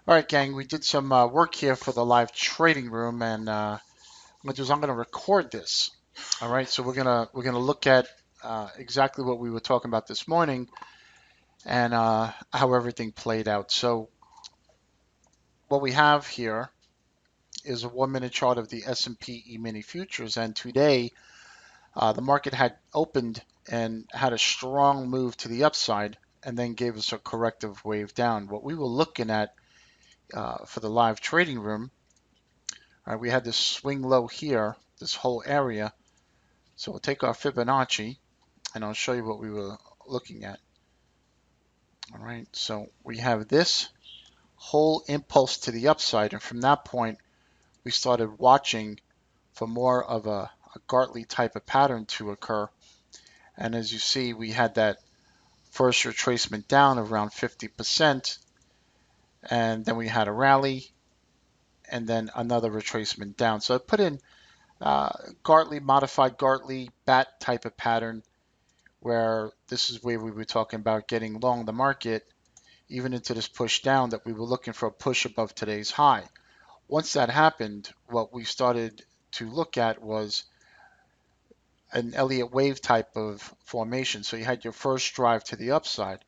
All right, gang, we did some work here for the live trading room, and what I'm gonna do is I'm gonna record this. All right, so we're gonna look at exactly what we were talking about this morning and how everything played out. So what we have here is a 1 minute chart of the S&P E-mini futures, and today the market had opened and had a strong move to the upside, and then gave us a corrective wave down. What we were looking at for the live trading room. All right, we had this swing low here, this whole area. So we'll take our Fibonacci and I'll show you what we were looking at. All right, so we have this whole impulse to the upside, and from that point, we started watching for more of a Gartley type of pattern to occur. And as you see, we had that first retracement down of around 50%, and then we had a rally, and then another retracement down. So I put in Gartley, modified Gartley, bat type of pattern, where this is where we were talking about getting long the market, even into this push down, that we were looking for a push above today's high. Once that happened, what we started to look at was an Elliott wave type of formation. So you had your first drive to the upside.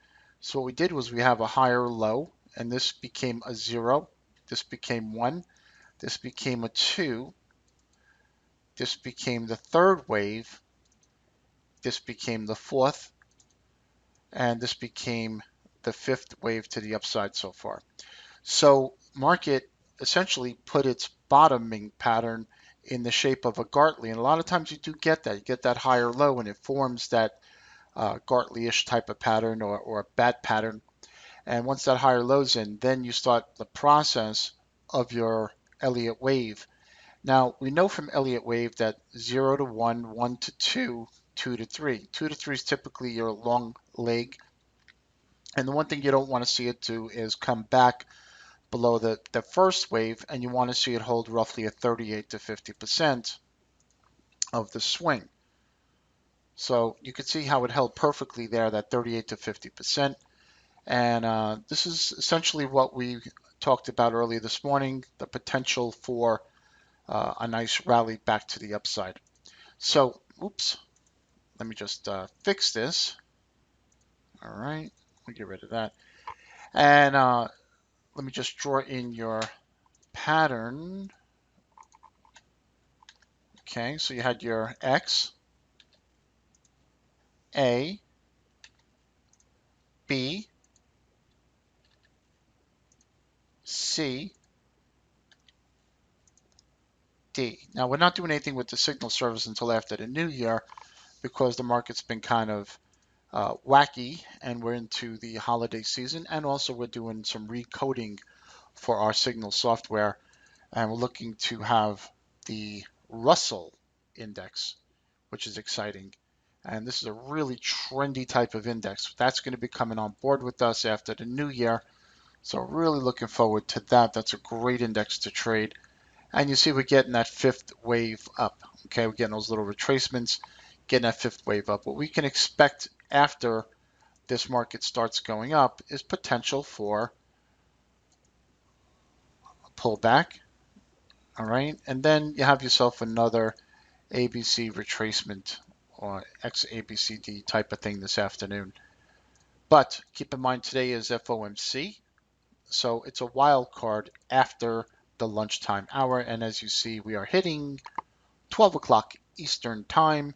So what we did was we have a higher low, and this became a 0. This became 1. This became a 2. This became the third wave. This became the fourth. And this became the fifth wave to the upside so far. So market essentially put its bottoming pattern in the shape of a Gartley, and a lot of times you do get that. You get that higher low, and it forms that Gartley-ish type of pattern or a bat pattern. And once that higher low's in, then you start the process of your Elliott wave. Now we know from Elliott wave that 0 to 1, 1 to 2, 2 to 3. 2 to 3 is typically your long leg. And the one thing you don't want to see it do is come back below the first wave, and you want to see it hold roughly a 38 to 50% of the swing. So you can see how it held perfectly there, that 38 to 50%. And this is essentially what we talked about earlier this morning, the potential for a nice rally back to the upside. So, oops, let me just fix this. All right, we'll get rid of that. And let me just draw in your pattern. Okay, so you had your X, A, B, C, D. Now we're not doing anything with the signal service until after the new year, because the market's been kind of wacky, and we're into the holiday season, and also we're doing some recoding for our signal software, and we're looking to have the Russell index, which is exciting. And this is a really trendy type of index. That's going to be coming on board with us after the new year. So really looking forward to that. That's a great index to trade. And you see we're getting that fifth wave up. Okay, we're getting those little retracements, getting that fifth wave up. What we can expect after this market starts going up is potential for a pullback. All right, and then you have yourself another ABC retracement or XABCD type of thing this afternoon. But keep in mind today is FOMC, so it's a wild card after the lunchtime hour. And as you see, we are hitting 12 o'clock Eastern time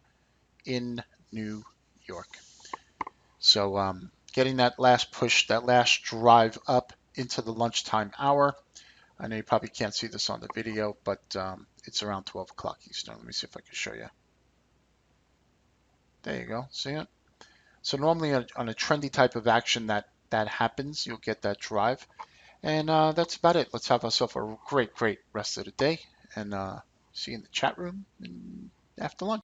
in New York. So getting that last push, that last drive up into the lunchtime hour. I know you probably can't see this on the video, but it's around 12 o'clock Eastern. Let me see if I can show you. There you go. See it? So normally on a trendy type of action that happens, you'll get that drive. And that's about it. Let's have ourselves a great rest of the day, and see you in the chat room after lunch.